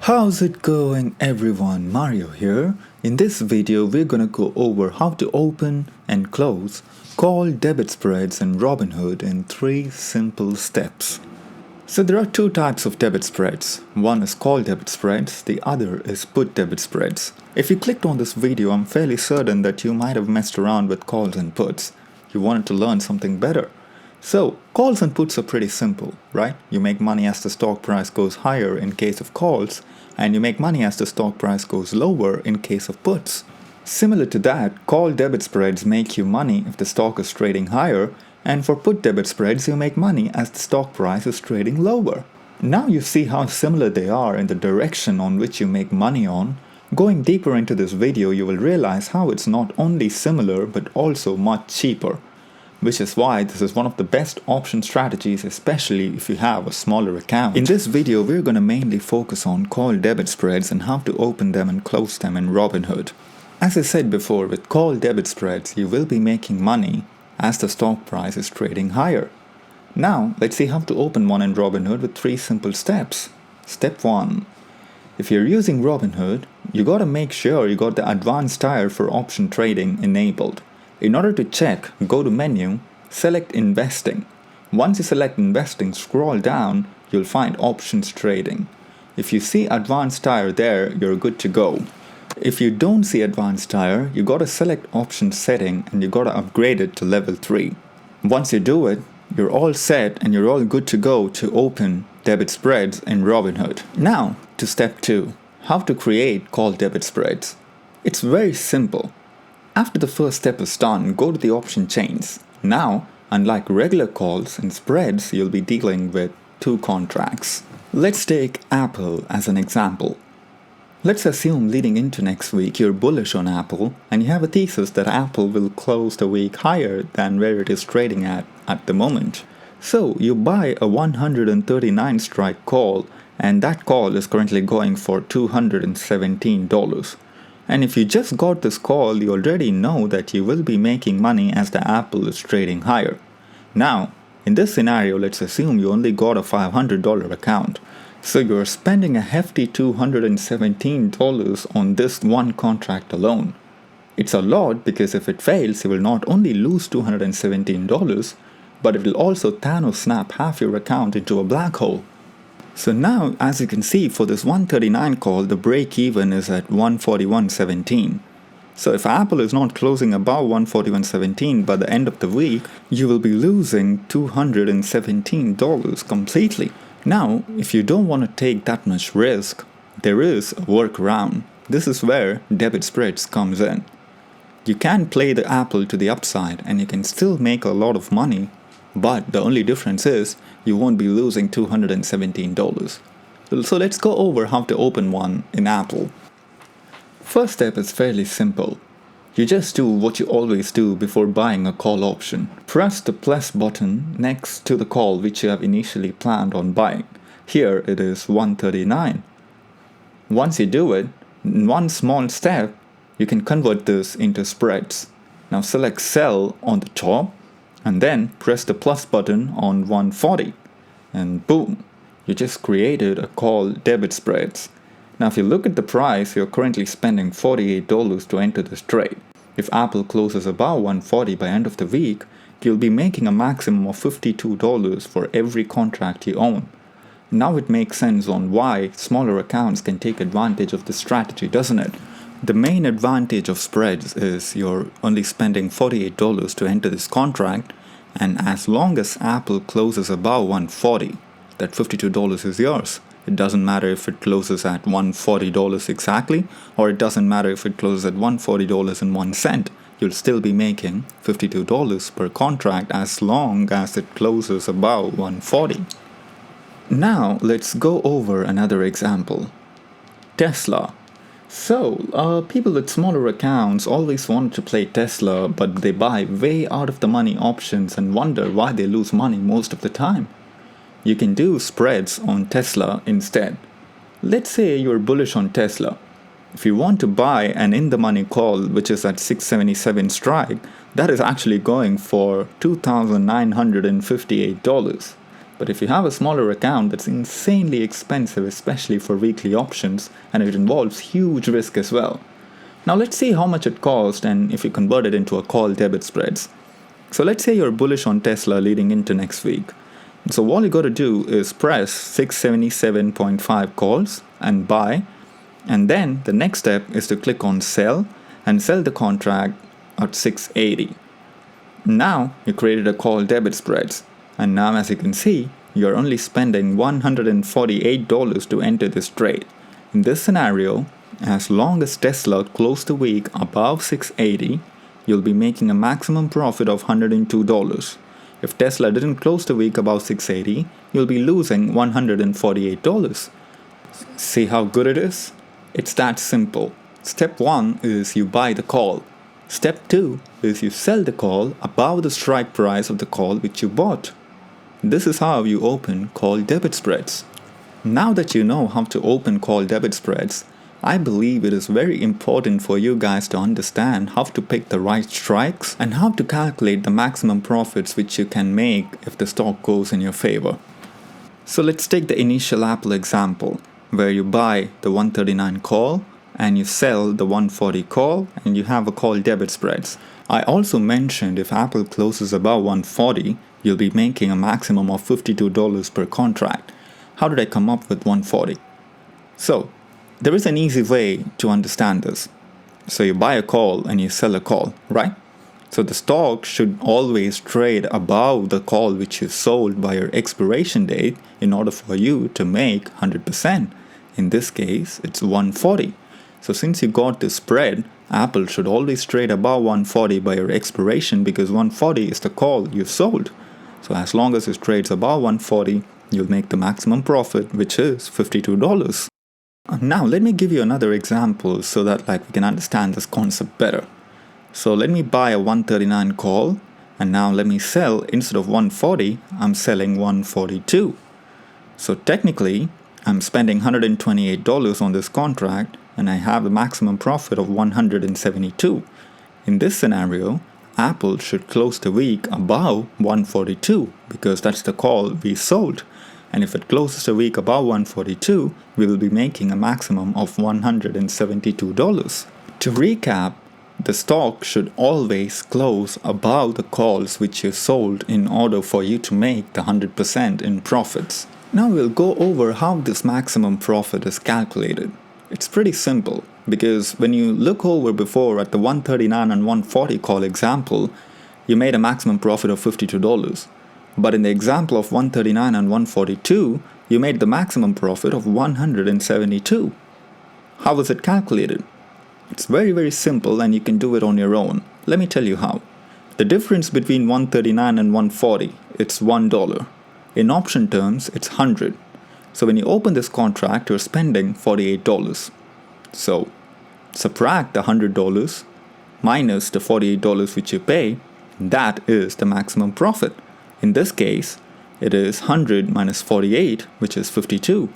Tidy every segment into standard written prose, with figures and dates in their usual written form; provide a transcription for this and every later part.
How's it going everyone, Mario here. In this video we're gonna go over how to open and close call debit spreads in Robinhood in 3 simple steps. So there are 2 types of debit spreads. One is call debit spreads, the other is put debit spreads. If you clicked on this video, I'm fairly certain that you might have messed around with calls and puts. You wanted to learn something better. So, calls and puts are pretty simple, right? You make money as the stock price goes higher in case of calls, and you make money as the stock price goes lower in case of puts. Similar to that, call debit spreads make you money if the stock is trading higher, and for put debit spreads you make money as the stock price is trading lower. Now you see how similar they are in the direction on which you make money on. Going deeper into this video, you will realize how it's not only similar but also much cheaper. Which is why this is one of the best option strategies, especially if you have a smaller account. In this video, we're going to mainly focus on call debit spreads and how to open them and close them in Robinhood. As I said before, with call debit spreads, you will be making money as the stock price is trading higher. Now, let's see how to open one in Robinhood with 3 simple steps. Step 1. If you're using Robinhood, you gotta make sure you got the advanced tier for option trading enabled. In order to check, go to menu, select investing. Once you select investing, scroll down, you'll find options trading. If you see advanced tier there, you're good to go. If you don't see advanced tier, you gotta select option setting and you gotta upgrade it to level 3. Once you do it, you're all set and you're all good to go to open debit spreads in Robinhood. Now to step 2, how to create call debit spreads. It's very simple. After the first step is done, go to the option chains. Now, unlike regular calls and spreads, you'll be dealing with 2 contracts. Let's take Apple as an example. Let's assume leading into next week you're bullish on Apple and you have a thesis that Apple will close the week higher than where it is trading at the moment. So you buy a 139 strike call and that call is currently going for $217. And if you just got this call, you already know that you will be making money as the Apple is trading higher. Now, in this scenario, let's assume you only got a $500 account. So you're spending a hefty $217 on this one contract alone. It's a lot because if it fails, you will not only lose $217, but it will also Thanos snap half your account into a black hole. So now, as you can see, for this 139 call, the break even is at 141.17. So if Apple is not closing above 141.17 by the end of the week, you will be losing $217 completely. Now, if you don't want to take that much risk, there is a workaround. This is where debit spreads comes in. You can play the Apple to the upside and you can still make a lot of money. But the only difference is you won't be losing $217. So let's go over how to open one in Apple. First step is fairly simple. You just do what you always do before buying a call option. Press the plus button next to the call which you have initially planned on buying. Here it is 139. Once you do it, in one small step, you can convert this into spreads. Now select sell on the top. And then press the plus button on 140 and boom, you just created a call debit spreads. Now if you look at the price, you're currently spending $48 to enter this trade. If Apple closes above 140 by end of the week, you'll be making a maximum of $52 for every contract you own. Now it makes sense on why smaller accounts can take advantage of this strategy, doesn't it? The main advantage of spreads is you're only spending $48 to enter this contract, and as long as Apple closes above 140, that $52 is yours. It doesn't matter if it closes at $140 exactly, or it doesn't matter if it closes at $140.01. You'll still be making $52 per contract as long as it closes above 140. Now let's go over another example. Tesla. So, people with smaller accounts always want to play Tesla, but they buy way out of the money options and wonder why they lose money most of the time. You can do spreads on Tesla instead. Let's say you're bullish on Tesla. If you want to buy an in-the-money call which is at 677 strike, that is actually going for $2,958. But if you have a smaller account, that's insanely expensive, especially for weekly options, and it involves huge risk as well. Now let's see how much it costs and if you convert it into a call debit spreads. So let's say you're bullish on Tesla leading into next week. So all you got to do is press 677.5 calls and buy, and then the next step is to click on sell and sell the contract at 680. Now you created a call debit spreads, and now as you can see, you're only spending $148 to enter this trade. In this scenario, as long as Tesla closed the week above 680, you'll be making a maximum profit of $102. If Tesla didn't close the week above 680, you'll be losing $148. See how good it is? It's that simple. Step 1 is you buy the call. Step 2 is you sell the call above the strike price of the call which you bought. This is how you open call debit spreads. Now that you know how to open call debit spreads, I believe it is very important for you guys to understand how to pick the right strikes and how to calculate the maximum profits which you can make if the stock goes in your favor. So let's take the initial Apple example, where you buy the 139 call and you sell the 140 call and you have a call debit spreads. I also mentioned if Apple closes above 140, you'll be making a maximum of $52 per contract. How did I come up with 140? So, there is an easy way to understand this. So you buy a call and you sell a call, right? So the stock should always trade above the call which you sold by your expiration date in order for you to make 100%. In this case, it's 140. So since you got this spread, Apple should always trade above 140 by your expiration because 140 is the call you sold. So as long as it trades above 140, you'll make the maximum profit, which is $52. Now let me give you another example so that we can understand this concept better. So let me buy a 139 call, and now let me sell, instead of 140, I'm selling 142. So technically, I'm spending $128 on this contract, and I have the maximum profit of $172. In this scenario, Apple should close the week above 142 because that's the call we sold. And if it closes the week above 142, we will be making a maximum of $172. To recap, the stock should always close above the calls which you sold in order for you to make the 100% in profits. Now we'll go over how this maximum profit is calculated. It's pretty simple because when you look over before at the 139 and 140 call example, you made a maximum profit of $52. But in the example of 139 and 142, you made the maximum profit of $172. How was it calculated? It's very simple and you can do it on your own. Let me tell you how. The difference between 139 and 140, it's $1. In option terms, it's 100. So when you open this contract, you're spending $48. So subtract the $100 minus the $48 which you pay, that is the maximum profit. In this case, it is 100 minus 48, which is 52.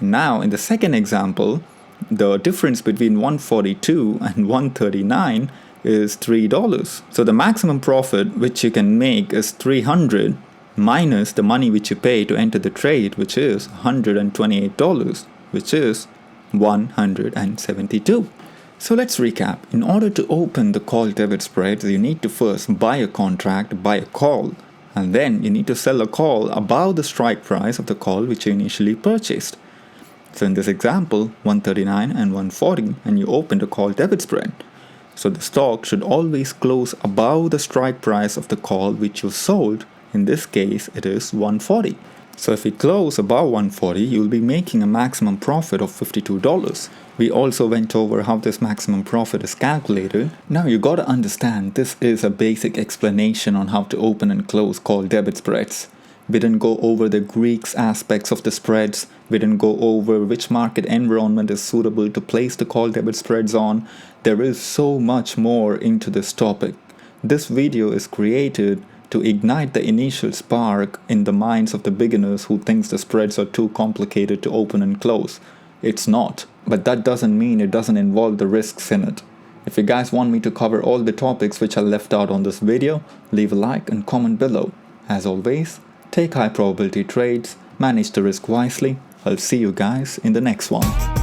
Now, in the second example, the difference between 142 and 139 is $3. So the maximum profit which you can make is 300 minus the money which you pay to enter the trade, which is $128, which is 172. So let's recap. In order to open the call debit spreads, you need to first buy a contract, buy a call, and then you need to sell a call above the strike price of the call which you initially purchased. So in this example, 139 and 140, and you opened a call debit spread. So the stock should always close above the strike price of the call which you sold. In this case, it is 140. So if you close above 140, you'll be making a maximum profit of $52. We also went over how this maximum profit is calculated. Now you gotta understand this is a basic explanation on how to open and close call debit spreads. We didn't go over the Greek aspects of the spreads. We didn't go over which market environment is suitable to place the call debit spreads on. There is so much more into this topic. This video is created to ignite the initial spark in the minds of the beginners who thinks the spreads are too complicated to open and close. It's not, but that doesn't mean it doesn't involve the risks in it. If you guys want me to cover all the topics which are left out on this video, leave a like and comment below. As always, take high probability trades, manage the risk wisely. I'll see you guys in the next one.